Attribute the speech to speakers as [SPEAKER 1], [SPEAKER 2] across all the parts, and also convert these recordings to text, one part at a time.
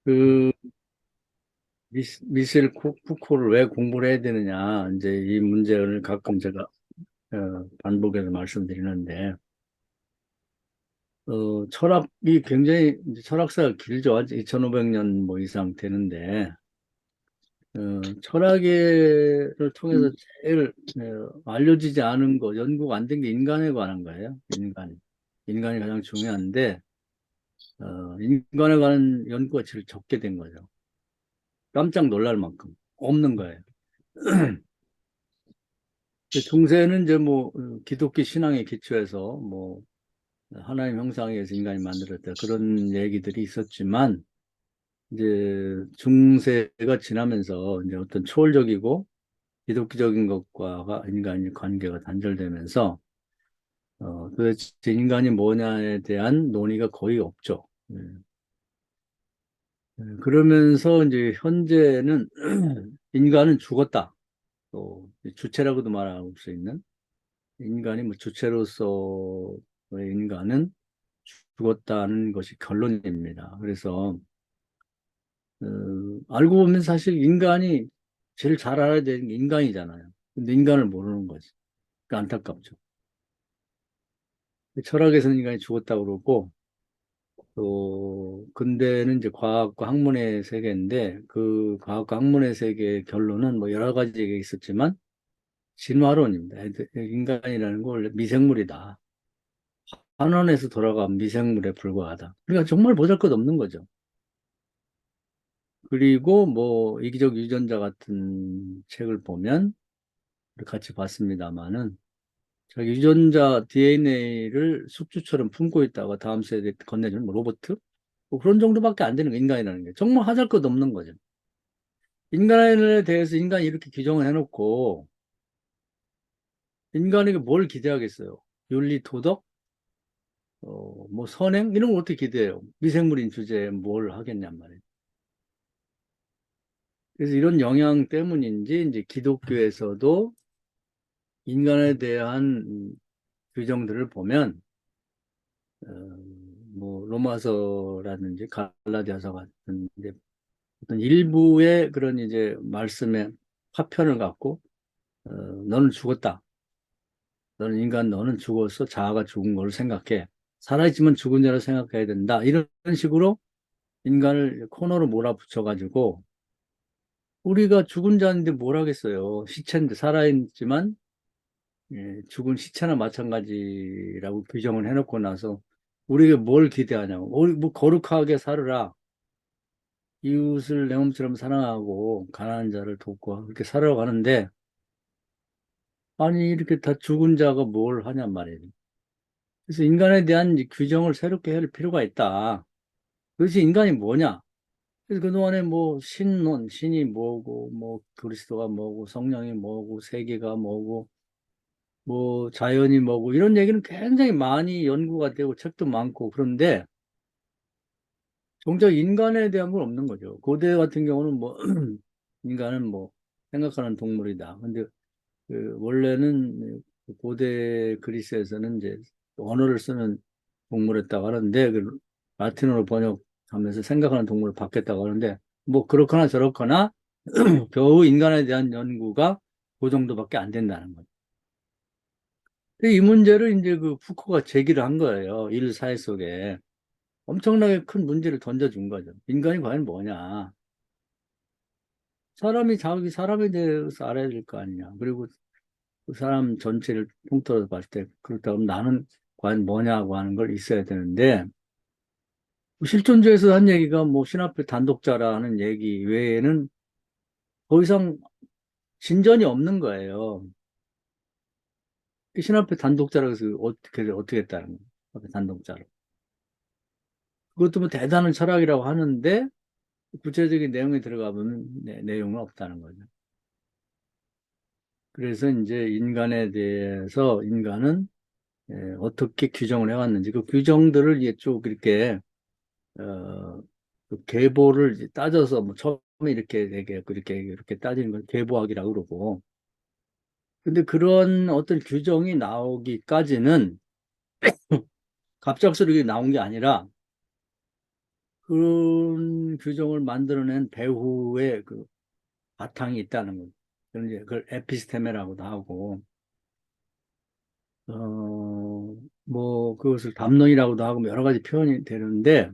[SPEAKER 1] 그 미셸 푸코를 왜 공부를 해야 되느냐, 이제 이 문제를 가끔 제가 반복해서 말씀드리는데, 철학이 굉장히 이제 철학사가 길죠. 아직 2,500년 뭐 이상 되는데, 철학을 통해서 제일 알려지지 않은 거, 연구가 안 된 게 인간에 관한 거예요. 인간이 가장 중요한데, 인간에 관한 연구가 제일 적게 된 거죠. 깜짝 놀랄 만큼 없는 거예요. 중세는 이제 뭐 기독교 신앙에 기초해서 뭐 하나님 형상에 의해서 인간이 만들었다 그런 얘기들이 있었지만 이제 중세가 지나면서 이제 어떤 초월적이고 기독교적인 것과 인간의 관계가 단절되면서 도대체 인간이 뭐냐에 대한 논의가 거의 없죠. 그러면서 이제 현재는 인간은 죽었다. 또 주체라고도 말할 수 있는 인간이 뭐 주체로서의 인간은 죽었다는 것이 결론입니다. 그래서 알고 보면 사실 인간이 제일 잘 알아야 되는 게 인간이잖아요. 근데 인간을 모르는 거지. 그러니까 안타깝죠. 철학에서는 인간이 죽었다고 그러고 또 근대는 이제 과학과 학문의 세계인데 그 과학과 학문의 세계의 결론은 뭐 여러 가지 얘기가 있었지만 진화론입니다. 인간이라는 건 원래 미생물이다. 환원에서 돌아간 미생물에 불과하다. 그러니까 정말 보잘것없는 거죠. 그리고 뭐 이기적 유전자 같은 책을 보면 같이 봤습니다마는 자기 유전자 DNA를 숙주처럼 품고 있다가 다음 세대에 건네주는 뭐 로봇? 뭐 그런 정도밖에 안 되는 거 인간이라는 게 정말 하잘것없는 거죠. 인간에 대해서 인간이 이렇게 규정을 해놓고 인간에게 뭘 기대하겠어요? 윤리, 도덕, 뭐 선행 이런 걸 어떻게 기대해요? 미생물인 주제에 뭘 하겠냔 말이에요. 그래서 이런 영향 때문인지 이제 기독교에서도 인간에 대한 규정들을 보면 어, 뭐 로마서라든지 갈라디아서 같은 이제 어떤 일부의 그런 이제 말씀의 파편을 갖고 너는 죽었다. 너는 인간 너는 죽어서 자아가 죽은 걸로 생각해. 살아있지만 죽은 자로 생각해야 된다. 이런 식으로 인간을 코너로 몰아붙여가지고 우리가 죽은 자인데 뭘 하겠어요. 시체인데 살아있지만 죽은 시체나 마찬가지라고 규정을 해놓고 나서 우리에게 뭘 기대하냐고. 우리 뭐 거룩하게 살으라. 이웃을 내 몸처럼 사랑하고 가난한 자를 돕고 그렇게 살아가는데 아니 이렇게 다 죽은 자가 뭘 하냔 말이에요. 그래서 인간에 대한 이 규정을 새롭게 할 필요가 있다. 도대체 인간이 뭐냐? 그래서 그동안에 뭐 신론, 신이 뭐고 뭐 그리스도가 뭐고 성령이 뭐고 세계가 뭐고 뭐 자연이 뭐고 이런 얘기는 굉장히 많이 연구가 되고 책도 많고 그런데 정작 인간에 대한 건 없는 거죠. 고대 같은 경우는 뭐 인간은 뭐 생각하는 동물이다. 근데 그 원래는 그 고대 그리스에서는 이제 언어를 쓰는 동물이었다고 하는데 그 라틴어로 번역하면서 생각하는 동물을 바뀌었다고 하는데 뭐 그렇거나 저렇거나 겨우 인간에 대한 연구가 그 정도밖에 안 된다는 거죠. 이 문제를 이제 그 푸코가 제기를 한 거예요. 인류 사회 속에. 엄청나게 큰 문제를 던져준 거죠. 인간이 과연 뭐냐. 사람이 자기 사람에 대해서 알아야 될 거 아니냐. 그리고 그 사람 전체를 통틀어서 봤을 때 그렇다면 나는 과연 뭐냐고 하는 걸 있어야 되는데 실존주에서 한 얘기가 뭐 신화표 단독자라는 얘기 외에는 더 이상 진전이 없는 거예요. 신화표 단독자라고 해서 어떻게 했다는 거예요. 신화표 단독자로. 그것도 뭐 대단한 철학이라고 하는데 구체적인 내용에 들어가보면 내용은 없다는 거죠. 그래서 이제 인간에 대해서 인간은 어떻게 규정을 해왔는지 그 규정들을 이제 쭉 이렇게 그 계보를 이제 따져서 뭐 처음에 이렇게 얘기했고 이렇게 따지는 걸 계보학이라고 그러고 근데 그런 어떤 규정이 나오기까지는 갑작스럽게 나온 게 아니라 그런 규정을 만들어낸 배후의 그 바탕이 있다는 거죠. 그런 이제 그걸 에피스테메라고도 하고, 뭐 그것을 담론이라고도 하고 뭐 여러 가지 표현이 되는데,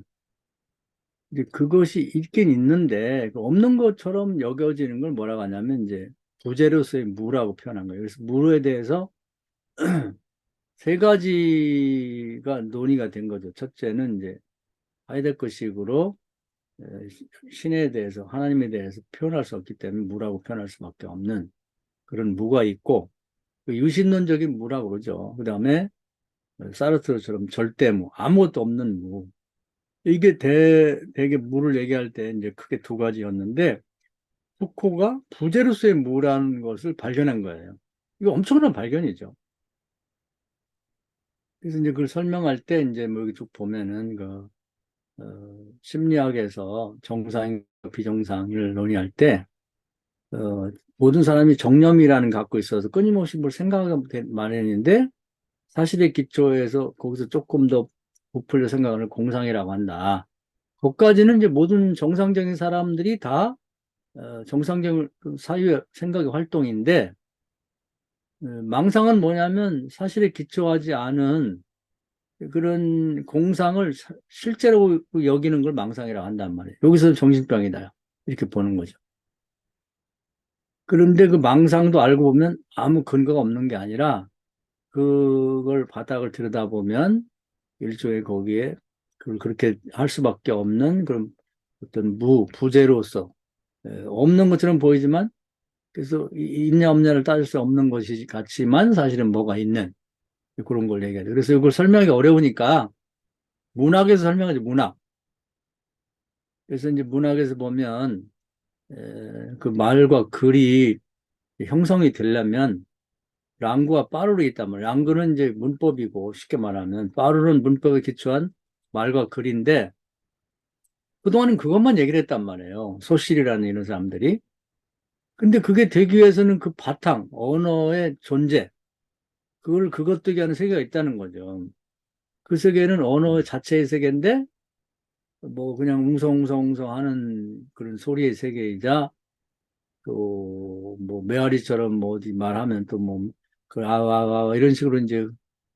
[SPEAKER 1] 이제 그것이 있긴 있는데 그 없는 것처럼 여겨지는 걸 뭐라고 하냐면 이제 부재로서의 무라고 표현한 거예요. 그래서 무에 대해서 세 가지가 논의가 된 거죠. 첫째는 이제 하이데거식으로 신에 대해서 하나님에 대해서 표현할 수 없기 때문에 무라고 표현할 수밖에 없는 그런 무가 있고, 그 유신론적인 무라고 그러죠. 그 다음에 사르트르처럼 절대무, 아무것도 없는 무. 이게 대개 무를 얘기할 때 이제 크게 두 가지였는데, 푸코가 부제로스의 무라는 것을 발견한 거예요. 이거 엄청난 발견이죠. 그래서 이제 그걸 설명할 때 이제 뭐 여기 쭉 보면은 심리학에서 정상과 비정상을 논의할 때 모든 사람이 정념이라는 게 갖고 있어서 끊임없이 뭘 생각하게 마련인데, 사실의 기초에서 거기서 조금 더 부풀려 생각하는 공상이라고 한다. 거기까지는 이제 모든 정상적인 사람들이 다 정상적인 그 사유의 생각의 활동인데, 망상은 뭐냐면 사실에 기초하지 않은 그런 공상을 실제로 여기는 걸 망상이라고 한단 말이에요. 여기서 정신병이다, 이렇게 보는 거죠. 그런데 그 망상도 알고 보면 아무 근거가 없는 게 아니라, 그걸 바닥을 들여다보면 일종의 거기에 그걸 그렇게 할 수밖에 없는 그런 어떤 부재로서 없는 것처럼 보이지만, 그래서 있냐 없냐를 따질 수 없는 것이 같지만 사실은 뭐가 있는 그런 걸 얘기하죠. 그래서 이걸 설명하기 어려우니까 문학에서 설명하지, 문학. 그래서 이제 문학에서 보면 그 말과 글이 형성이 되려면 랑구와 빠루이 있단 말이에요. 랑구는 이제 문법이고, 쉽게 말하면 빠루는 문법에 기초한 말과 글인데, 그동안은 그것만 얘기를 했단 말이에요. 소실이라는 이런 사람들이. 근데 그게 되기 위해서는 그 바탕, 언어의 존재, 그것도 하는 세계가 있다는 거죠. 그 세계는 언어 자체의 세계인데, 뭐 그냥 웅성웅성 하는 그런 소리의 세계이자, 또 뭐 메아리처럼 뭐 어디 말하면 또 뭐 그 아와와 이런 식으로 이제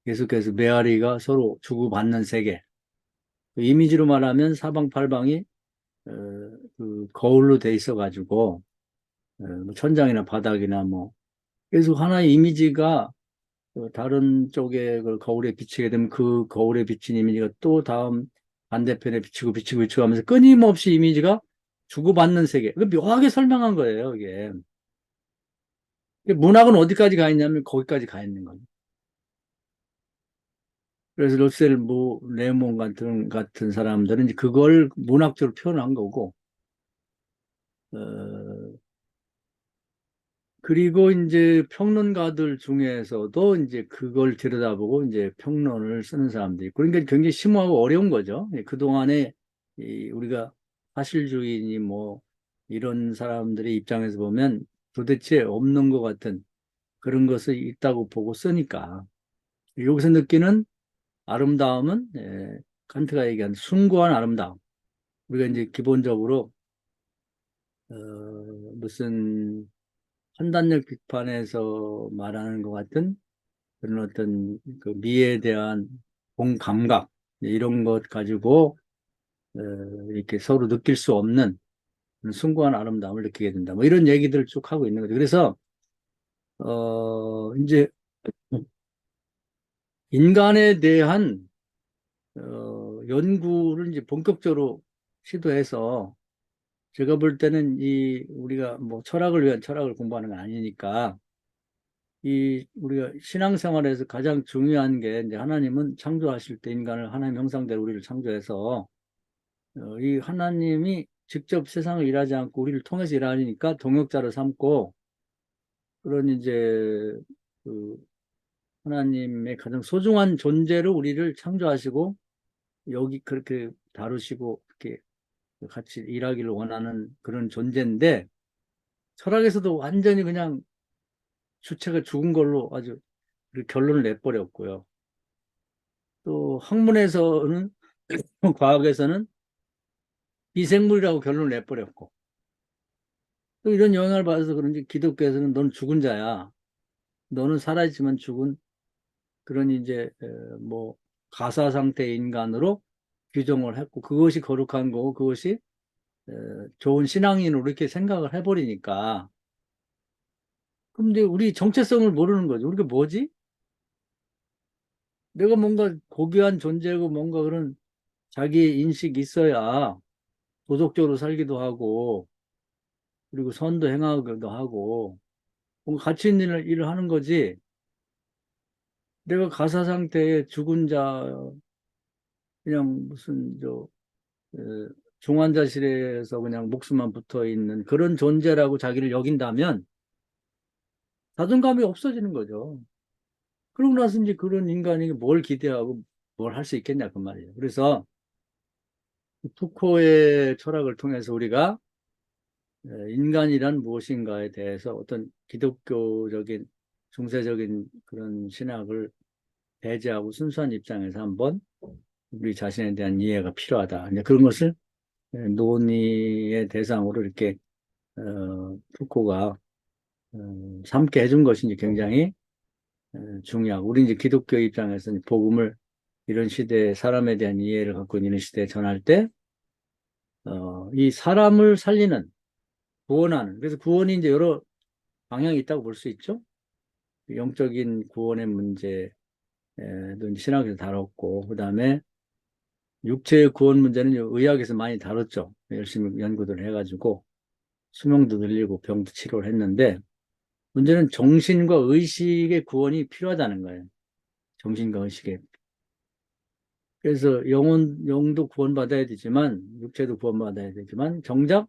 [SPEAKER 1] 계속해서 메아리가 서로 주고받는 세계. 그 이미지로 말하면 사방팔방이 어, 그 거울로 돼 있어 가지고 뭐 천장이나 바닥이나 뭐 계속 하나의 이미지가 다른 쪽에 그 거울에 비치게 되면 그 거울에 비친 이미지가 또 다음 반대편에 비치고 하면서 끊임없이 이미지가 주고받는 세계. 그 묘하게 설명한 거예요, 이게. 문학은 어디까지 가 있냐면 거기까지 가 있는 거예요. 그래서 러셀 레몬 같은 사람들은 이제 그걸 문학적으로 표현한 거고, 어, 그리고 이제 평론가들 중에서도 이제 그걸 들여다보고 이제 평론을 쓰는 사람들이 있고, 그러니까 굉장히 심오하고 어려운 거죠. 그동안에 우리가 사실주의니 뭐 이런 사람들의 입장에서 보면 도대체 없는 것 같은 그런 것을 있다고 보고 쓰니까, 여기서 느끼는 아름다움은 칸트가 얘기한 숭고한 아름다움. 우리가 이제 기본적으로 무슨 판단력 비판에서 말하는 것 같은 그런 어떤 그 미에 대한 공감각, 이런 것 가지고 어, 이렇게 서로 느낄 수 없는 그런 숭고한 아름다움을 느끼게 된다. 뭐 이런 얘기들을 쭉 하고 있는 거죠. 그래서 이제 인간에 대한 연구를 이제 본격적으로 시도해서, 제가 볼 때는 우리가 뭐 철학을 위한 철학을 공부하는 건 아니니까, 우리가 신앙생활에서 가장 중요한 게 이제 하나님은 창조하실 때 인간을 하나님 형상대로 우리를 창조해서 이 하나님이 직접 세상을 일하지 않고 우리를 통해서 일하니까 동역자를 삼고, 그런 이제 그 하나님의 가장 소중한 존재로 우리를 창조하시고 여기 그렇게 다루시고 이렇게 같이 일하기를 원하는 그런 존재인데, 철학에서도 완전히 그냥 주체가 죽은 걸로 아주 그 결론을 내버렸고요. 또 학문에서는 과학에서는 미생물이라고 결론을 내버렸고, 또 이런 영향을 받아서 그런지 기독교에서는 너는 죽은 자야. 너는 살아있지만 죽은 그런 이제 뭐 가사 상태의 인간으로 규정을 했고, 그것이 거룩한 거고 그것이 에, 좋은 신앙인으로 이렇게 생각을 해버리니까, 그럼 이제 우리 정체성을 모르는 거죠. 우리가 뭐지? 내가 뭔가 고귀한 존재고 뭔가 그런 자기 인식이 있어야 도덕적으로 살기도 하고, 그리고 선도 행하기도 하고, 뭔가 가치 있는 일을 하는 거지. 내가 가사 상태의 죽은 자, 그냥 무슨 에, 중환자실에서 그냥 목숨만 붙어 있는 그런 존재라고 자기를 여긴다면 자존감이 없어지는 거죠. 그러고 나서 이제 그런 인간이 뭘 기대하고 뭘 할 수 있겠냐 그 말이에요. 그래서 푸코의 철학을 통해서 우리가 인간이란 무엇인가에 대해서 어떤 기독교적인 중세적인 그런 신학을 배제하고 순수한 입장에서 한번 우리 자신에 대한 이해가 필요하다. 이제 그런 것을 논의의 대상으로 이렇게 푸코가 삼게 해준 것이 이제 굉장히 중요하고, 우리 이제 기독교 입장에서 복음을 이런 시대에 사람에 대한 이해를 갖고 있는 시대에 전할 때, 이 사람을 살리는, 구원하는, 그래서 구원이 이제 여러 방향이 있다고 볼 수 있죠. 영적인 구원의 문제도 이제 신학에서 다뤘고, 그 다음에 육체의 구원 문제는 의학에서 많이 다뤘죠. 열심히 연구를 해가지고 수명도 늘리고 병도 치료를 했는데, 문제는 정신과 의식의 구원이 필요하다는 거예요. 정신과 의식의. 그래서 영도 구원받아야 되지만, 육체도 구원받아야 되지만, 정작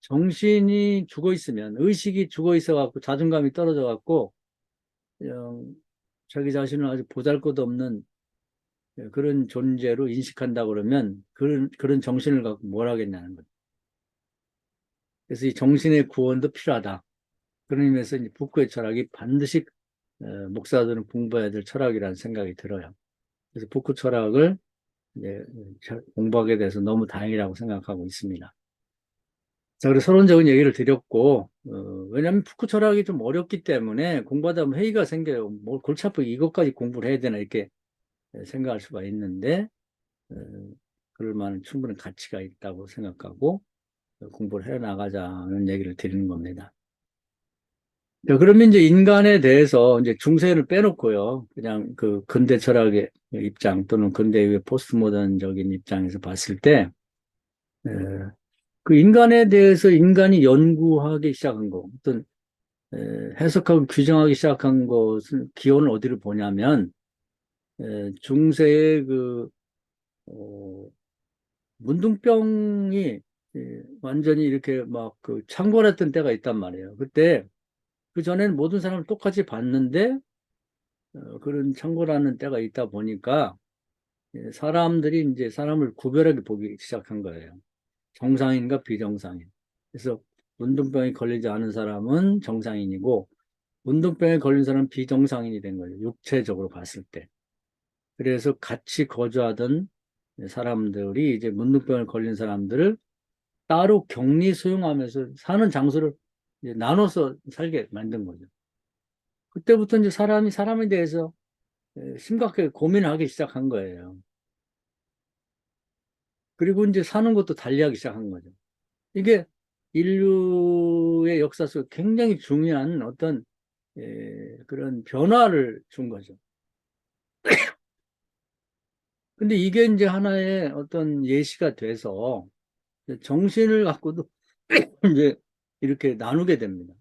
[SPEAKER 1] 정신이 죽어 있으면, 의식이 죽어 있어 갖고, 자존감이 떨어져 갖고, 그냥 자기 자신을 아주 보잘것없는 그런 존재로 인식한다 그러면, 그런 정신을 갖고 뭘 하겠냐는 거죠. 그래서 이 정신의 구원도 필요하다. 그런 의미에서 이제 북구의 철학이 반드시 목사들은 공부해야 될 철학이라는 생각이 들어요. 그래서 북구 철학을 이제 공부하게 돼서 너무 다행이라고 생각하고 있습니다. 자, 그리고 서론적인 얘기를 드렸고, 왜냐하면 푸크 철학이 좀 어렵기 때문에 공부하다 보면 회의가 생겨요. 뭐 골치 아프게 이것까지 공부를 해야 되나 이렇게 생각할 수가 있는데, 어, 그럴 만한 충분한 가치가 있다고 생각하고 공부를 해 나가자는 얘기를 드리는 겁니다. 자, 그러면 이제 인간에 대해서 이제 중세를 빼놓고요. 그냥 그 근대 철학의 입장 또는 근대의 포스트 모던적인 입장에서 봤을 때, 에, 그 인간에 대해서 인간이 연구하기 시작한 거, 어떤 해석하고 규정하기 시작한 것은 기원을 어디를 보냐면, 중세의 그 어, 문둥병이 완전히 이렇게 막 그 창궐했던 때가 있단 말이에요. 그때 그 전에는 모든 사람을 똑같이 봤는데 그런 창궐하는 때가 있다 보니까 사람들이 이제 사람을 구별하게 보기 시작한 거예요. 정상인과 비정상인. 그래서 문둥병이 걸리지 않은 사람은 정상인이고 문둥병에 걸린 사람은 비정상인이 된 거예요. 육체적으로 봤을 때. 그래서 같이 거주하던 사람들이 이제 문둥병을 걸린 사람들을 따로 격리 수용하면서 사는 장소를 이제 나눠서 살게 만든 거죠. 그때부터 이제 사람이 사람에 대해서 심각하게 고민하기 시작한 거예요. 그리고 이제 사는 것도 달리하기 시작한 거죠. 이게 인류의 역사 속 굉장히 중요한 어떤 그런 변화를 준 거죠. 근데 이게 이제 하나의 어떤 예시가 돼서 정신을 갖고도 이제 이렇게 나누게 됩니다.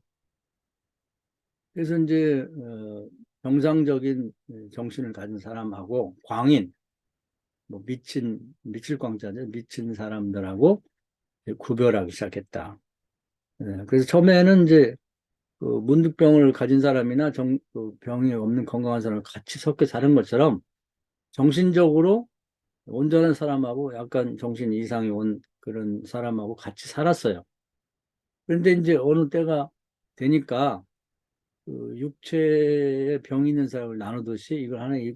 [SPEAKER 1] 그래서 이제 정상적인 정신을 가진 사람하고 광인, 뭐 미칠 광자죠. 미친 사람들하고 구별하기 시작했다. 그래서 처음에는 이제 그 문득병을 가진 사람이나 그 병이 없는 건강한 사람을 같이 섞여 사는 것처럼 정신적으로 온전한 사람하고 약간 정신 이상이 온 그런 사람하고 같이 살았어요. 그런데 이제 어느 때가 되니까 그 육체에 병이 있는 사람을 나누듯이 이걸 하나의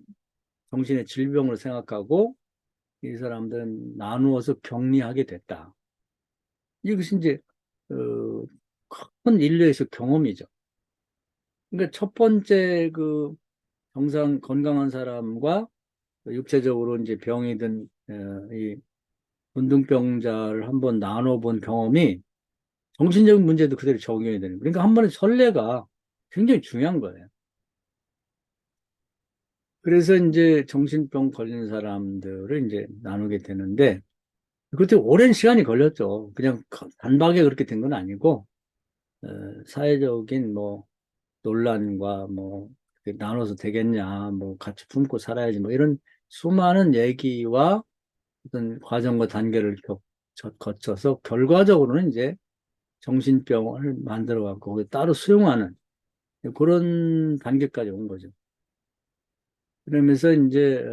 [SPEAKER 1] 정신의 질병으로 생각하고 이 사람들은 나누어서 격리하게 됐다. 이것이 이제 어, 큰 인류에서 경험이죠. 그러니까 첫 번째 그 정상 건강한 사람과 육체적으로 이제 병이 든 이 문둥병자를 한번 나눠본 경험이 정신적인 문제도 그대로 적용이 되는 거예요. 그러니까 한 번의 선례가 굉장히 중요한 거예요. 그래서 이제 정신병 걸린 사람들을 이제 나누게 되는데 그때 오랜 시간이 걸렸죠. 그냥 단박에 그렇게 된 건 아니고 어, 사회적인 뭐 논란과 뭐 나눠서 되겠냐, 뭐 같이 품고 살아야지 뭐 이런 수많은 얘기와 어떤 과정과 단계를 거쳐서 결과적으로는 이제 정신병원을 만들어 갖고 거기 따로 수용하는 그런 단계까지 온 거죠. 그러면서 이제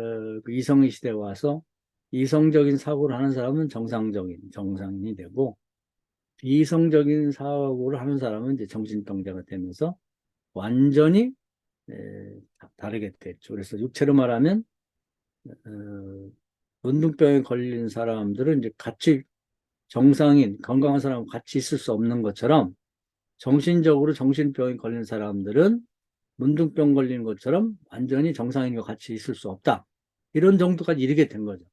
[SPEAKER 1] 그 이성의 시대에 와서 이성적인 사고를 하는 사람은 정상인이 되고 비이성적인 사고를 하는 사람은 이제 정신병자가 되면서 완전히 에, 다르게 됐죠. 그래서 육체로 말하면 어, 문둥병에 걸린 사람들은 이제 같이 정상인, 건강한 사람과 같이 있을 수 없는 것처럼 정신적으로 정신병에 걸린 사람들은 문둥병 걸린 것처럼 완전히 정상인과 같이 있을 수 없다. 이런 정도까지 이르게 된 거죠.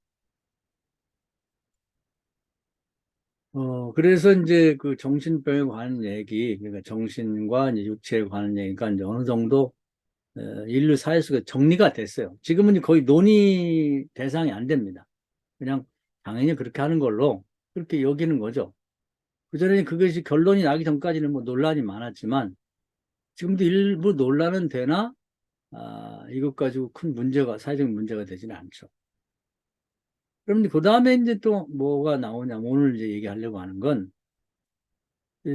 [SPEAKER 1] 그래서 이제 그 정신병에 관한 얘기, 그러니까 정신과 이제 육체에 관한 얘기가 이제 어느 정도 인류 사회 속에 정리가 됐어요. 지금은 거의 논의 대상이 안 됩니다. 그냥 당연히 그렇게 하는 걸로 그렇게 여기는 거죠. 그전에 그것이 결론이 나기 전까지는 뭐 논란이 많았지만 지금도 일부 논란은 되나 이것 가지고 큰 문제가 사회적인 문제가 되지는 않죠. 그럼 그 다음에 이제 또 뭐가 나오냐면 오늘 이제 얘기하려고 하는 건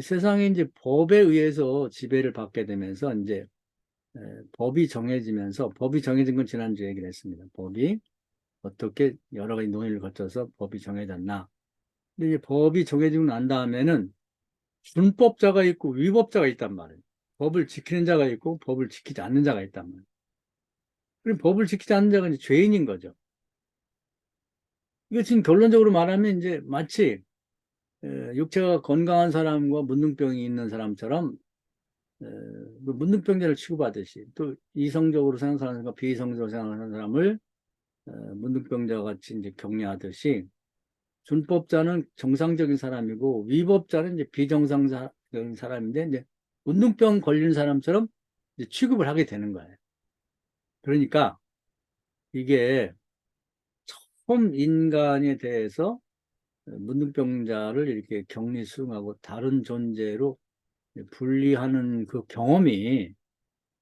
[SPEAKER 1] 세상에 이제 법에 의해서 지배를 받게 되면서 이제 법이 정해지면서 법이 정해진 건 지난주에 얘기를 했습니다. 법이 어떻게 여러 가지 논의를 거쳐서 법이 정해졌나. 근데 이제 법이 정해지고 난 다음에는 준법자가 있고 위법자가 있단 말이에요. 법을 지키는 자가 있고 법을 지키지 않는 자가 있단 말이에요. 그럼 법을 지키지 않는 자가 이제 죄인인 거죠. 이거 지금 결론적으로 말하면 이제 마치 육체가 건강한 사람과 문둥병이 있는 사람처럼 그 문둥병자를 취급하듯이 또 이성적으로 생각하는 사람과 비이성적으로 생각하는 사람을 문둥병자 같이 이제 격려하듯이 준법자는 정상적인 사람이고 위법자는 이제 비정상적인 사람인데 이제 문둥병 걸린 사람처럼 이제 취급을 하게 되는 거예요. 그러니까 이게 처음 인간에 대해서 문둥병자를 이렇게 격리 수용하고 다른 존재로 분리하는 그 경험이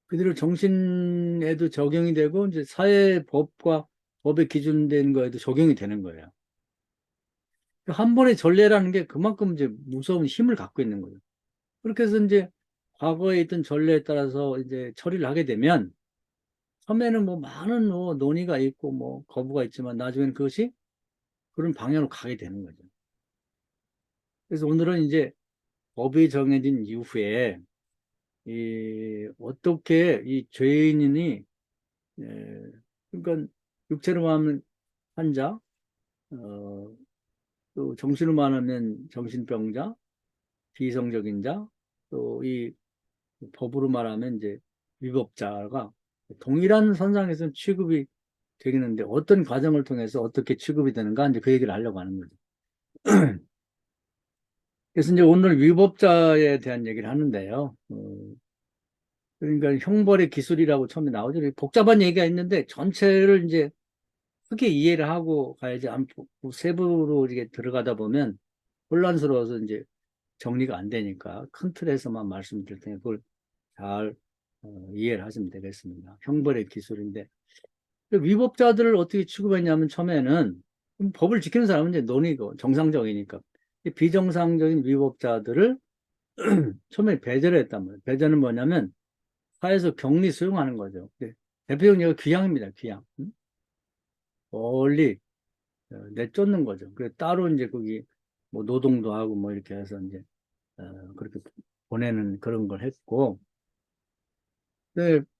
[SPEAKER 1] 그대로 정신에도 적용이 되고 이제 사회법과 법에 기준된 거에도 적용이 되는 거예요. 한 번의 전례라는 게 그만큼 이제 무서운 힘을 갖고 있는 거죠. 그렇게 해서 이제 과거에 있던 전례에 따라서 이제 처리를 하게 되면 처음에는 뭐 많은 뭐 논의가 있고 뭐 거부가 있지만 나중에는 그것이 그런 방향으로 가게 되는 거죠. 그래서 오늘은 이제 법이 정해진 이후에 어떻게 이 죄인이 그러니까 육체로 말하면 환자, 어, 또 정신으로 말하면 정신병자, 비이성적인 자, 또 이 법으로 말하면 이제 위법자가 동일한 선상에서 취급이 되겠는데 어떤 과정을 통해서 어떻게 취급이 되는가 이제 그 얘기를 하려고 하는 거죠. 그래서 이제 오늘 위법자에 대한 얘기를 하는데요. 그러니까 형벌의 기술이라고 처음에 나오죠. 복잡한 얘기가 있는데 전체를 이제 크게 이해를 하고 가야지 세부로 이게 들어가다 보면 혼란스러워서 이제 정리가 안 되니까 큰 틀에서만 말씀드릴 테니 그걸 잘 이해를 하시면 되겠습니다. 형벌의 기술인데 위법자들을 어떻게 취급했냐면 처음에는 법을 지키는 사람은 이제 논의고 정상적이니까 비정상적인 위법자들을 처음에 배제를 했단 말이에요. 배제는 뭐냐면 사회에서 격리 수용하는 거죠. 대표적인 예가 귀양입니다. 귀양. 멀리 내쫓는 거죠. 그래서 따로 이제 거기 뭐 노동도 하고 뭐 이렇게 해서 이제 그렇게 보내는 그런 걸 했고,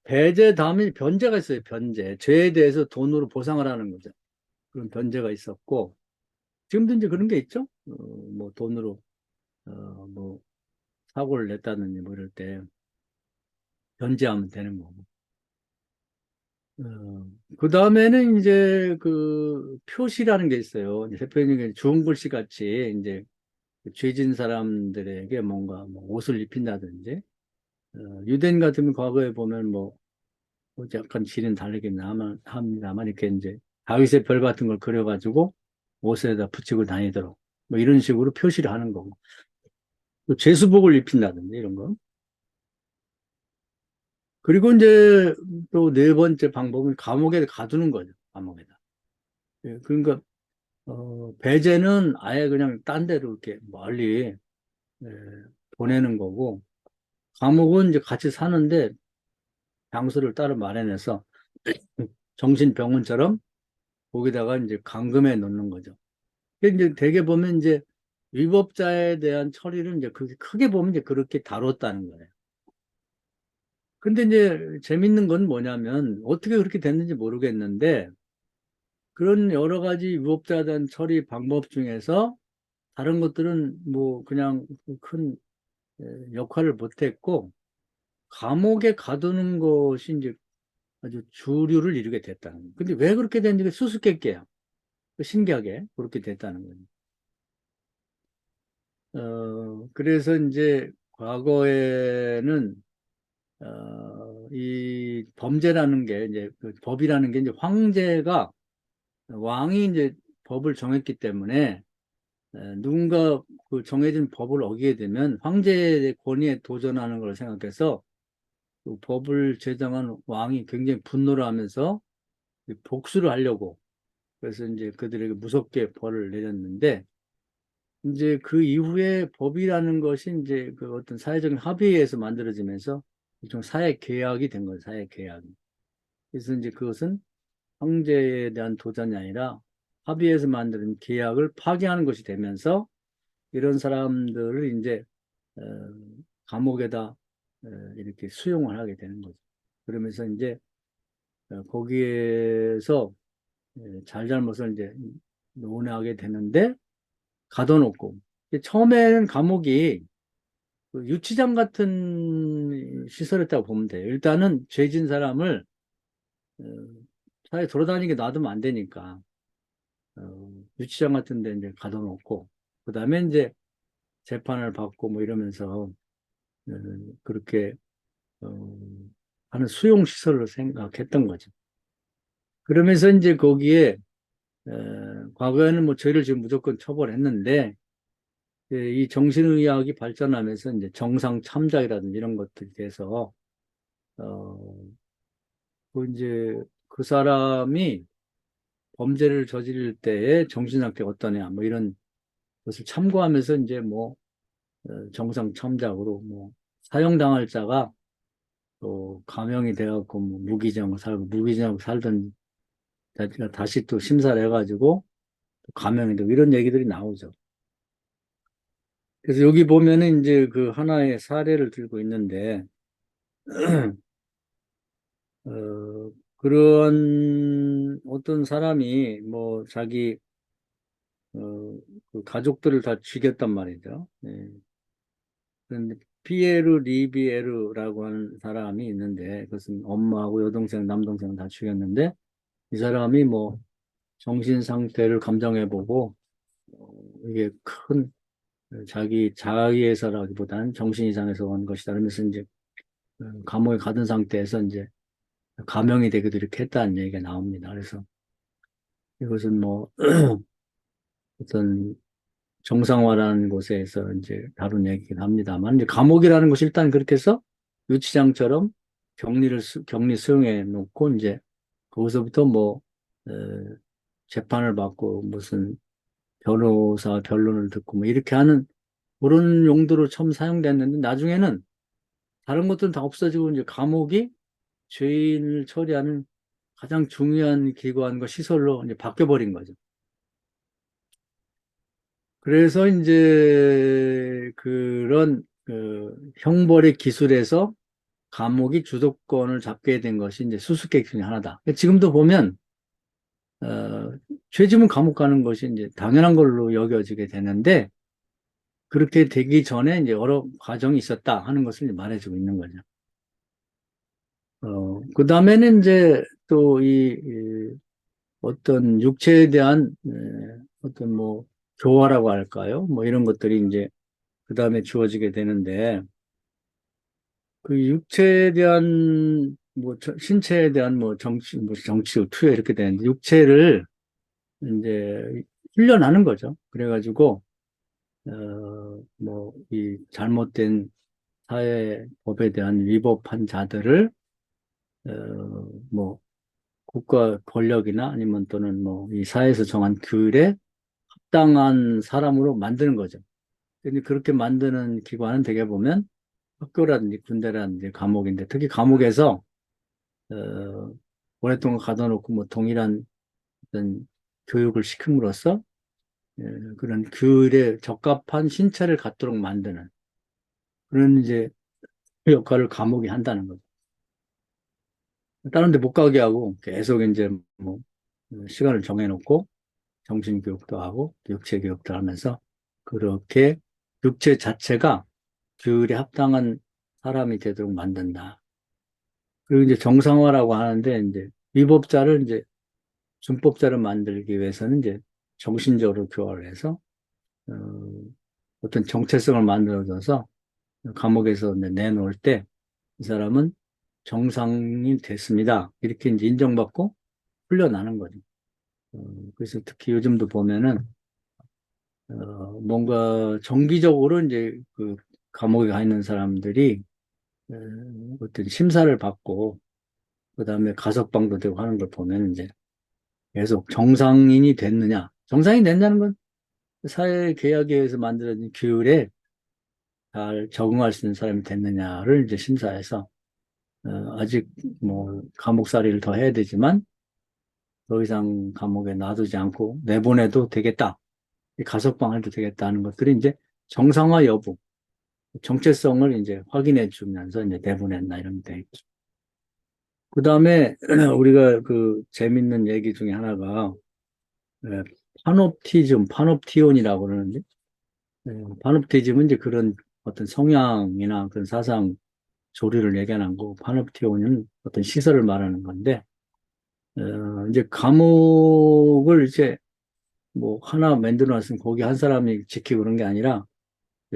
[SPEAKER 1] 배제 다음에 변제가 있어요. 변제. 죄에 대해서 돈으로 보상을 하는 거죠. 그런 변제가 있었고, 지금도 이제 그런 게 있죠. 뭐 돈으로, 뭐 사고를 냈다든지 뭐 이럴 때 변제하면 되는 거고. 그 다음에는 이제 그 표시라는 게 있어요. 이제 대표적인 좋은 글씨 같이 이제 그 죄진 사람들에게 뭔가 뭐 옷을 입힌다든지, 유대인 같으면 과거에 보면 뭐 약간 질은 다르긴 합니다만 이렇게 이제 다윗의 별 같은 걸 그려가지고 옷에다 붙이고 다니도록 뭐 이런 식으로 표시를 하는 거고, 또 제수복을 입힌다든지 이런 거. 그리고 이제 또 네 번째 방법은 감옥에 가두는 거죠. 감옥에다. 예, 그러니까 배제는 아예 그냥 딴 데로 이렇게 멀리 예, 보내는 거고, 감옥은 이제 같이 사는데 장소를 따로 마련해서 정신병원처럼 거기다가 이제 감금해 놓는 거죠. 이제 대개 보면 이제 위법자에 대한 처리를 이제 그렇게 크게 보면 이제 그렇게 다뤘다는 거예요. 근데 이제 재밌는 건 뭐냐면 어떻게 그렇게 됐는지 모르겠는데 그런 여러 가지 위법자에 대한 처리 방법 중에서 다른 것들은 뭐 그냥 큰 역할을 못했고 감옥에 가두는 것이 이제 아주 주류를 이루게 됐다는 거예요. 근데 왜 그렇게 됐는지 수수께끼예요. 신기하게 그렇게 됐다는 거예요. 그래서 이제 과거에는 이 범죄라는 게 이제 그 법이라는 게 이제 황제가 왕이 이제 법을 정했기 때문에 누군가 그 정해진 법을 어기게 되면 황제의 권위에 도전하는 걸 생각해서 그 법을 제정한 왕이 굉장히 분노를 하면서 복수를 하려고 그래서 이제 그들에게 무섭게 벌을 내렸는데 이제 그 이후에 법이라는 것이 이제 그 어떤 사회적인 합의에 의해서 만들어지면서 일종 사회 계약이 된 거예요. 사회 계약이. 그래서 이제 그것은 황제에 대한 도전이 아니라 합의해서 만드는 계약을 파기하는 것이 되면서 이런 사람들을 이제 어, 감옥에다 이렇게 수용을 하게 되는 거죠. 그러면서 이제 거기에서 잘잘못을 이제 논하게 되는데 가둬놓고 처음에는 감옥이 그 유치장 같은 시설이었다고 보면 돼요. 일단은 죄진 사람을 어, 사회 돌아다니게 놔두면 안 되니까 유치장 같은 데 이제 가둬놓고 그 다음에 이제 재판을 받고 뭐 이러면서 어, 그렇게 어, 하는 수용 시설로 생각했던 거죠. 그러면서 이제 거기에 과거에는 뭐 죄를 지금 무조건 처벌했는데 이 정신의학이 발전하면서 이제 정상 참작이라든지 이런 것들이 돼서 어, 그 이제 그 사람이 범죄를 저지를 때의 정신 상태가 어떠냐 뭐 이런 것을 참고하면서 이제 뭐 정상 참작으로 뭐 사형당할 자가 또 감형이 돼갖고 뭐 무기징역 살고 무기징역 살던 자가 다시 또 심사를 해가지고 또 감형이 되고 이런 얘기들이 나오죠. 그래서 여기 보면은 이제 그 하나의 사례를 들고 있는데 그런 어떤 사람이 뭐 자기 그 가족들을 다 죽였단 말이죠. 네. 그런데 피에르 리비에르라고 하는 사람이 있는데 그것은 엄마하고 여동생, 남동생 다 죽였는데 이 사람이 뭐 정신 상태를 감정해보고 이게 큰 자기 자의에서라기보다는 정신 이상에서 온 것이다. 그러면서 이제 감옥에 가둔 상태에서 이제 감형이 되기도 이렇게 했다는 얘기가 나옵니다. 그래서 이것은 뭐 어떤 정상화라는 곳에서 이제 다룬 얘기긴 합니다만, 이제 감옥이라는 것이 일단 그렇게 해서 유치장처럼 격리 수용해 놓고, 이제 거기서부터 뭐, 어, 재판을 받고 무슨 변호사 변론을 듣고 뭐 이렇게 하는 그런 용도로 처음 사용됐는데, 나중에는 다른 것들은 다 없어지고, 이제 감옥이 죄인을 처리하는 가장 중요한 기관과 시설로 이제 바뀌어버린 거죠. 그래서 이제 그런 그 형벌의 기술에서 감옥이 주도권을 잡게 된 것이 이제 수수께끼 중에 하나다. 지금도 보면 죄지면 감옥 가는 것이 이제 당연한 걸로 여겨지게 되는데, 그렇게 되기 전에 이제 여러 과정이 있었다 하는 것을 이제 말해주고 있는 거죠. 그 다음에는 이제 또 어떤 육체에 대한 어떤 뭐 교화라고 할까요? 뭐 이런 것들이 이제 그 다음에 주어지게 되는데, 그 육체에 대한 뭐 신체에 대한 뭐 정치 투여 이렇게 되는데, 육체를 이제 훈련하는 거죠. 그래가지고 뭐 이 잘못된 사회 법에 대한 위법한 자들을 뭐 국가 권력이나 아니면 또는 뭐 이 사회에서 정한 규율에 합당한 사람으로 만드는 거죠. 근데 그렇게 만드는 기관은 되게 보면 학교라든지 군대라든지 감옥인데, 특히 감옥에서 어, 오랫동안 가둬놓고 뭐 동일한 어떤 교육을 시킴으로써 그런 규율에 적합한 신체를 갖도록 만드는 그런 이제 역할을 감옥이 한다는 거죠. 다른 데 못 가게 하고 계속 이제 뭐 시간을 정해놓고 정신교육도 하고 육체교육도 하면서 그렇게 육체 자체가 규율에 합당한 사람이 되도록 만든다. 그리고 이제 정상화라고 하는데, 이제 위법자를 이제 준법자를 만들기 위해서는 이제 정신적으로 교화를 해서 어, 어떤 정체성을 만들어줘서 감옥에서 이제 내놓을 때 이 사람은 정상이 됐습니다. 이렇게 이제 인정받고 풀려나는 거죠. 그래서 특히 요즘도 보면은 뭔가 정기적으로 이제 그 감옥에 가 있는 사람들이 어, 어떤 심사를 받고 그다음에 가석방도 되고 하는 걸 보면 이제 계속 정상인이 됐느냐. 정상이 됐냐는 건 사회 계약에 의해서 만들어진 규율에 잘 적응할 수 있는 사람이 됐느냐를 이제 심사해서 아직 뭐 감옥살이를 더 해야 되지만 더 이상 감옥에 놔두지 않고 내보내도 되겠다. 가석방 해도 되겠다 하는 것들이 이제 정상화 여부, 정체성을 이제 확인해 주면서 이제 내보냈나 이런 데 있죠. 그 다음에 우리가 그 재밌는 얘기 중에 하나가 파놉티온이라고 그러는데, 파놉티즘은 이제 그런 어떤 성향이나 그런 사상 조류를 얘기하는 거고, 파놉티온은 어떤 시설을 말하는 건데, 이제 감옥을 이제 뭐 하나 만들어 놨으면 거기 한 사람이 지키고 그런 게 아니라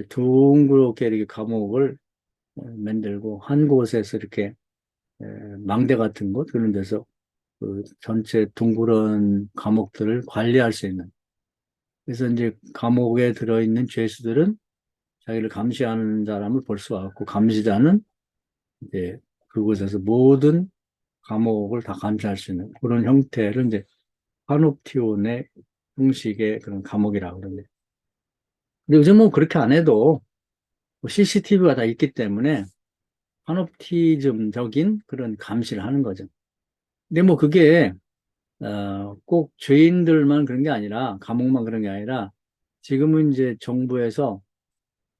[SPEAKER 1] 둥그렇게 이렇게 감옥을 만들고 한 곳에서 이렇게 망대 같은 곳 그런 데서 그 전체 둥그런 감옥들을 관리할 수 있는. 그래서 이제 감옥에 들어있는 죄수들은 자기를 감시하는 사람을 볼 수가 없고, 감시자는 이제 그곳에서 모든 감옥을 다 감시할 수 있는 그런 형태를 이제 파놉티온의 형식의 그런 감옥이라고 그러는데, 근데 요즘은 그렇게 안 해도 CCTV가 다 있기 때문에 파놉티즘적인 그런 감시를 하는 거죠. 근데 뭐 그게 꼭 죄인들만 그런 게 아니라, 감옥만 그런 게 아니라, 지금은 이제 정부에서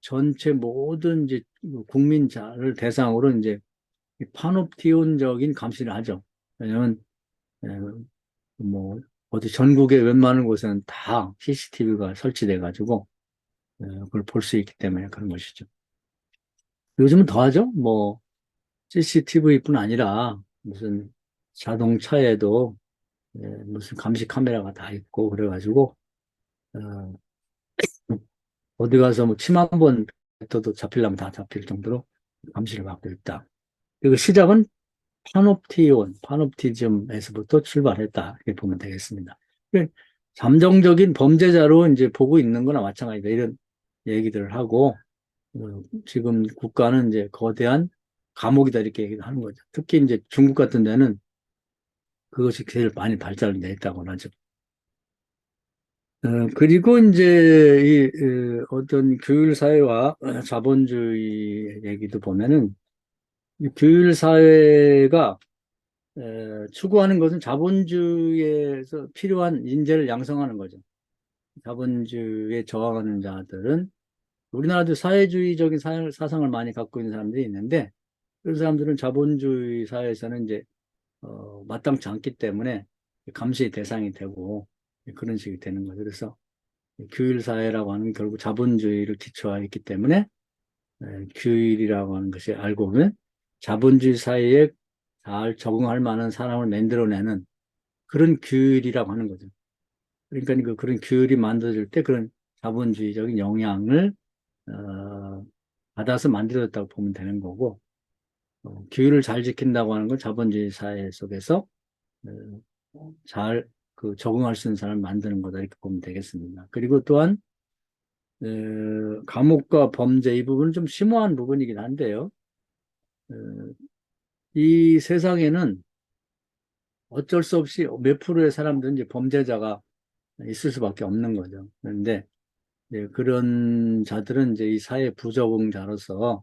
[SPEAKER 1] 전체 모든 이제 국민자를 대상으로 이제 파놉티온적인 감시를 하죠. 왜냐면 에, 뭐 어디 전국의 웬만한 곳에는 다 CCTV가 설치돼 가지고 그걸 볼 수 있기 때문에 그런 것이죠. 요즘은 더 하죠. 뭐 CCTV뿐 아니라 무슨 자동차에도 무슨 감시 카메라가 다 있고 그래가지고 어, 어디 가서 뭐 침 한 번 뱉어도 잡히려면 다 잡힐 정도로 감시를 받고 있다. 그리고 시작은 파놉티즘에서부터 출발했다. 이렇게 보면 되겠습니다. 잠정적인 범죄자로 이제 보고 있는 거나 마찬가지다. 이런 얘기들을 하고, 지금 국가는 이제 거대한 감옥이다. 이렇게 얘기를 하는 거죠. 특히 이제 중국 같은 데는 그것이 제일 많이 발달돼 있다고 하죠. 그리고 이제 어떤 교율 사회와 자본주의 얘기도 보면은 이 교율 사회가 추구하는 것은 자본주의에서 필요한 인재를 양성하는 거죠. 자본주의에 저항하는 자들은, 우리나라도 사회주의적인 사상을 많이 갖고 있는 사람들이 있는데, 그런 사람들은 자본주의 사회에서는 이제 마땅치 않기 때문에 감시의 대상이 되고 그런 식이 되는 거죠. 그래서 규율사회라고 하는 결국 자본주의를 기초화했기 때문에 규율이라고 하는 것이 알고 보면 자본주의 사회에 잘 적응할 만한 사람을 만들어내는 그런 규율이라고 하는 거죠. 그러니까 그런 규율이 만들어질 때 그런 자본주의적인 영향을 받아서 만들어졌다고 보면 되는 거고, 규율을 잘 지킨다고 하는 건 자본주의 사회 속에서 잘 적응할 수 있는 사람을 만드는 거다 이렇게 보면 되겠습니다. 그리고 또한 감옥과 범죄 이 부분은 좀 심오한 부분이긴 한데요. 어, 이 세상에는 어쩔 수 없이 몇 프로의 사람들은 이제 범죄자가 있을 수밖에 없는 거죠. 그런데 그런 자들은 이제 이 사회 부적응자로서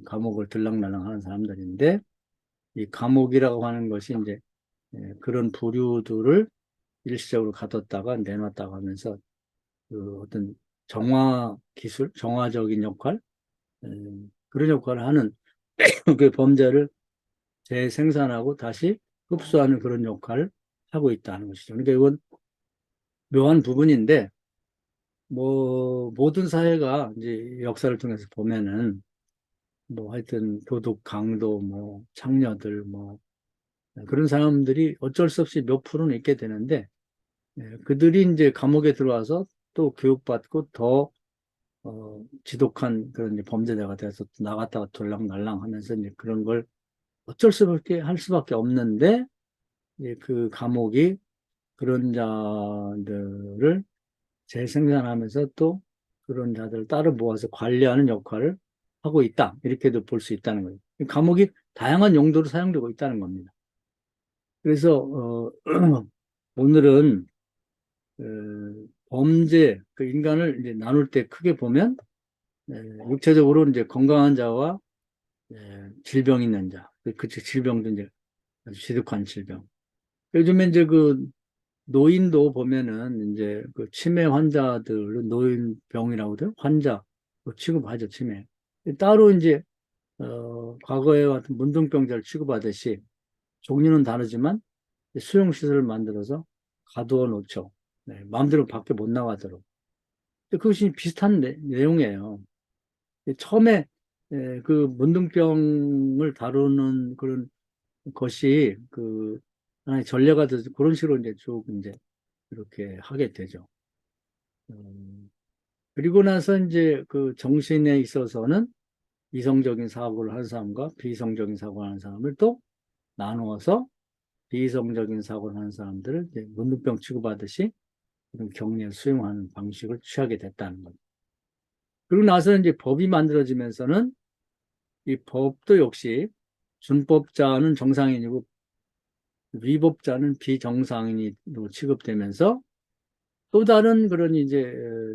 [SPEAKER 1] 감옥을 들락날락 하는 사람들인데 이 감옥이라고 하는 것이 이제 그런 부류들을 일시적으로 가뒀다가 내놨다가 하면서 그 어떤 정화 기술, 정화적인 역할, 그런 역할을 하는 그 범죄를 재생산하고 다시 흡수하는 그런 역할을 하고 있다는 것이죠. 그러니까 이건 묘한 부분인데, 뭐, 모든 사회가 이제 역사를 통해서 보면은, 뭐, 하여튼 도덕 강도, 뭐, 창녀들, 뭐, 그런 사람들이 어쩔 수 없이 몇 프로는 있게 되는데, 그들이 이제 감옥에 들어와서 또 교육받고 더, 지독한 그런 이제 범죄자가 돼서 나갔다가 돌랑날랑 하면서 이제 그런 걸 어쩔 수 없게 할 수밖에 없는데, 그 감옥이 그런 자들을 재생산하면서 또 그런 자들을 따로 모아서 관리하는 역할을 하고 있다. 이렇게도 볼 수 있다는 거예요. 감옥이 다양한 용도로 사용되고 있다는 겁니다. 그래서 오늘은 범죄, 그 인간을 이제 나눌 때 크게 보면 육체적으로 이제 건강한 자와 질병 있는 자, 그 질병도 이제 아주 지독한 질병. 요즘에 이제 그 노인도 보면은 이제 그 치매 환자들은 노인병이라고 하죠. 환자 취급하죠, 치매. 따로 이제 과거에 같은 문둥병자를 취급하듯이 종류는 다르지만 수용시설을 만들어서 가두어 놓죠. 네, 마음대로 밖에 못 나가도록. 그것이 비슷한 내용이에요. 처음에 그 문둥병을 다루는 그런 것이 그 하나의 전례가 돼서 그런 식으로 이제 쭉 이제 이렇게 하게 되죠. 그리고 나서 이제 그 정신에 있어서는 이성적인 사고를 하는 사람과 비이성적인 사고를 하는 사람을 또 나누어서 비이성적인 사고를 하는 사람들을 이제 문둥병 취급하듯이 격리에 수용하는 방식을 취하게 됐다는 거죠. 그리고 나서 이제 법이 만들어지면서는 이 법도 역시 준법자는 정상인이고 위법자는 비정상인으로 취급되면서 또 다른 그런 이제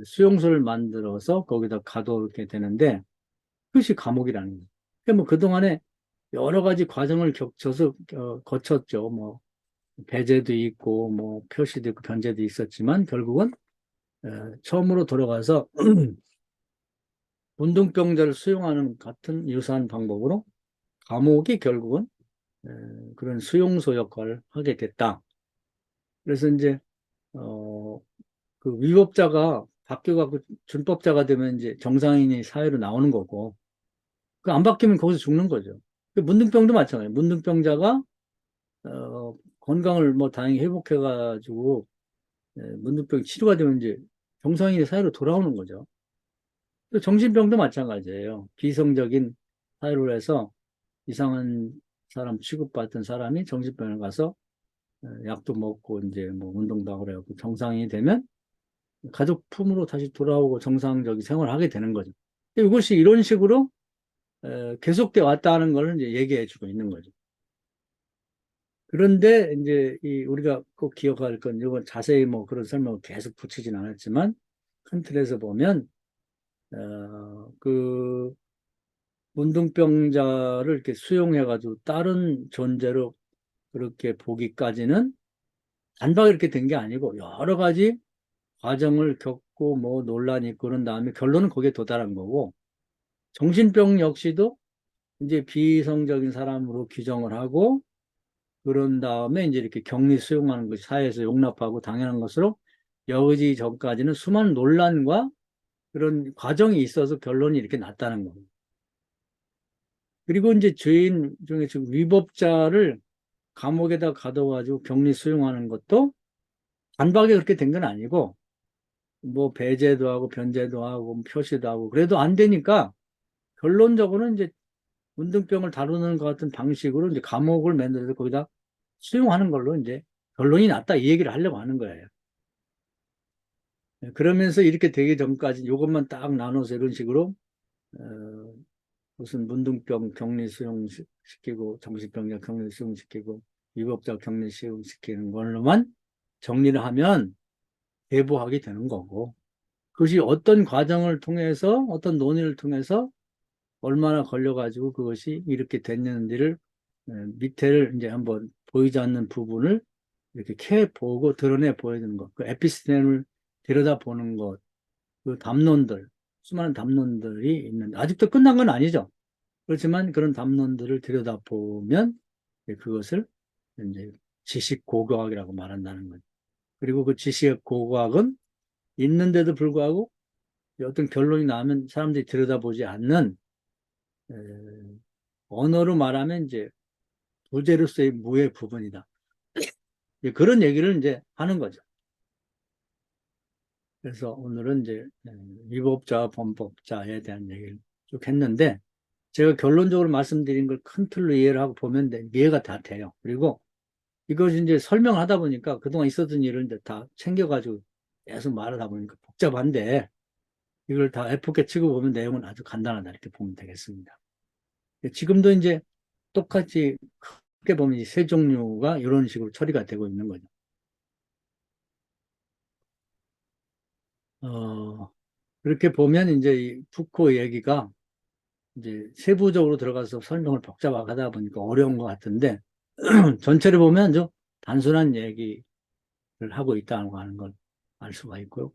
[SPEAKER 1] 수용소를 만들어서 거기다 가둬놓게 되는데 그것이 감옥이라는 거예요. 그러니까 뭐 그동안에 여러 가지 과정을 거쳤죠. 뭐 배제도 있고 뭐 표시도 있고 변제도 있었지만 결국은 처음으로 돌아가서 문둥병자를 수용하는 같은 유사한 방법으로 감옥이 결국은 그런 수용소 역할을 하게 됐다. 그래서 이제 어, 그 위법자가 바뀌어갖고 준법자가 되면 이제 정상인이 사회로 나오는 거고, 그 안 바뀌면 거기서 죽는 거죠. 그 문둥병도 마찬가지예요. 문둥병자가 건강을 뭐 다행히 회복해가지고 문둥병 치료가 되면 이제 정상인이 사회로 돌아오는 거죠. 또 정신병도 마찬가지예요. 비이성적인 사회로 해서 이상한 사람 취급받던 사람이 정신병을 가서 약도 먹고 이제 뭐 운동도 하고 그래갖고 정상인이 되면 가족 품으로 다시 돌아오고 정상적인 생활을 하게 되는 거죠. 이것이 이런 식으로 계속돼 왔다는 걸 이제 얘기해 주고 있는 거죠. 그런데 이제 우리가 꼭 기억할 건 이건 자세히 뭐 그런 설명을 계속 붙이진 않았지만 큰 틀에서 보면 그 문둥병자를 이렇게 수용해 가지고 다른 존재로 그렇게 보기까지는 단박에 이렇게 된 게 아니고 여러 가지 과정을 겪고 뭐 논란이 있고 그런 다음에 결론은 거기에 도달한 거고 정신병 역시도 이제 비이성적인 사람으로 규정을 하고 그런 다음에 이제 이렇게 격리 수용하는 것이 사회에서 용납하고 당연한 것으로 여기지 전까지는 수많은 논란과 그런 과정이 있어서 결론이 이렇게 났다는 겁니다. 그리고 이제 죄인 중에 지금 위법자를 감옥에다 가둬가지고 격리 수용하는 것도 단박에 그렇게 된 건 아니고 뭐 배제도 하고 변제도 하고 뭐 표시도 하고 그래도 안 되니까 결론적으로는 이제 문둥병을 다루는 것 같은 방식으로 이제 감옥을 만들어서 거기다 수용하는 걸로 이제 결론이 났다 이 얘기를 하려고 하는 거예요. 그러면서 이렇게 되기 전까지 이것만 딱 나눠서 이런 식으로 어, 무슨 문둥병 격리 수용시키고 정신병자 격리 수용시키고 위법자 격리 수용시키는 걸로만 정리를 하면 배부하게 되는 거고 그것이 어떤 과정을 통해서 어떤 논의를 통해서 얼마나 걸려가지고 그것이 이렇게 됐는지를 밑에를 이제 한번 보이지 않는 부분을 이렇게 캐 보고 드러내 보여주는 것, 그 에피스템을 들여다보는 것, 그 담론들, 수많은 담론들이 있는데 아직도 끝난 건 아니죠. 그렇지만 그런 담론들을 들여다보면 그것을 이제 지식 고고학이라고 말한다는 거죠. 그리고 그 지식 고고학은 있는데도 불구하고 어떤 결론이 나면 사람들이 들여다보지 않는 에, 언어로 말하면 이제 부재로서의 무의 부분이다. 그런 얘기를 이제 하는 거죠. 그래서 오늘은 이제 위법자와 범법자에 대한 얘기를 쭉 했는데 제가 결론적으로 말씀드린 걸 큰 틀로 이해를 하고 보면 이해가 다 돼요. 그리고 이것이 이제 설명하다 보니까 그동안 있었던 일을 이제 다 챙겨가지고 계속 말하다 보니까 복잡한데 이걸 다 F게 치고 보면 내용은 아주 간단하다 이렇게 보면 되겠습니다. 지금도 이제 똑같이 크게 보면 이세 종류가 이런 식으로 처리가 되고 있는 거죠. 그렇게 보면 이제 이 푸코 얘기가 이제 세부적으로 들어가서 설명을 복잡하게 하다 보니까 어려운 것 같은데 전체를 보면 좀 단순한 얘기를 하고 있다고 하는 걸 알 수가 있고요.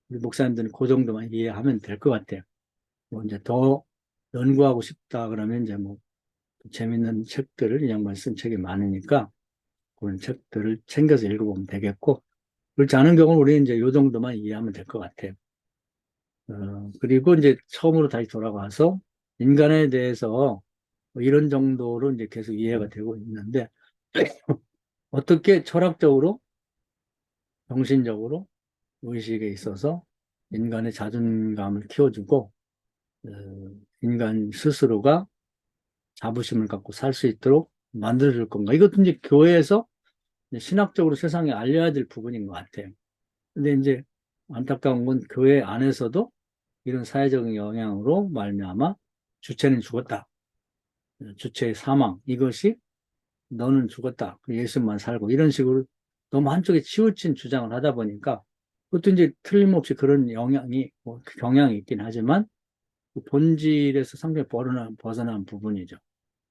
[SPEAKER 1] 우리 목사님들은 그 정도만 이해하면 될 것 같아요. 뭐 이제 더 연구하고 싶다 그러면 이제 뭐 재밌는 책들을 이 양반 쓴 책이 많으니까 그런 책들을 챙겨서 읽어보면 되겠고 그렇지 않은 경우는 우리 이제 요 정도만 이해하면 될 것 같아요. 그리고 이제 처음으로 다시 돌아가서 인간에 대해서 뭐 이런 정도로 이제 계속 이해가 되고 있는데 어떻게 철학적으로, 정신적으로, 의식에 있어서 인간의 자존감을 키워주고 인간 스스로가 자부심을 갖고 살 수 있도록 만들어줄 건가? 이것도 이제 교회에서 신학적으로 세상에 알려야 될 부분인 것 같아요. 근데 이제 안타까운 건 교회 안에서도 이런 사회적인 영향으로 말미암아 주체는 죽었다. 주체의 사망. 이것이 너는 죽었다. 예수만 살고 이런 식으로 너무 한쪽에 치우친 주장을 하다 보니까 그것도 이제 틀림없이 그런 영향이 뭐 경향이 있긴 하지만 그 본질에서 상당히 벗어난 부분이죠.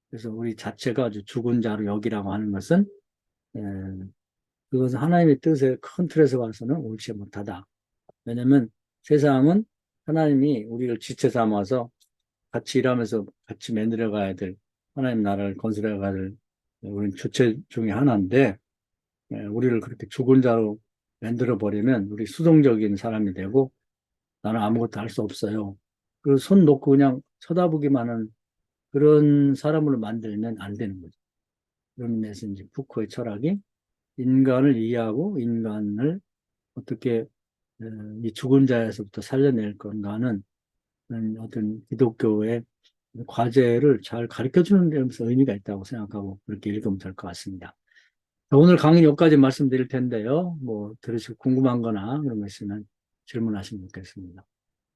[SPEAKER 1] 그래서 우리 자체가 아주 죽은 자로 여기라고 하는 것은 에, 그것은 하나님의 뜻의 큰 틀에서 봐서는 옳지 못하다. 왜냐하면 세상은 하나님이 우리를 지체 삼아서 같이 일하면서 같이 만들어 가야 될 하나님 나라를 건설해 가야 될 우리는 주체 중에 하나인데 우리를 그렇게 죽은 자로 만들어 버리면 우리 수동적인 사람이 되고 나는 아무것도 할 수 없어요. 그 손 놓고 그냥 쳐다보기만 하는 그런 사람으로 만들면 안 되는 거죠. 그런 면에서 이제 푸코의 철학이 인간을 이해하고 인간을 어떻게 이 죽은 자에서부터 살려낼 건가는 어떤 기독교의 과제를 잘 가르쳐 주는 데서 의미가 있다고 생각하고 그렇게 읽으면 될 것 같습니다. 오늘 강의 여기까지 말씀드릴 텐데요. 뭐 들으시고 궁금한 거나 그런 거 있으면 질문하시면 좋겠습니다.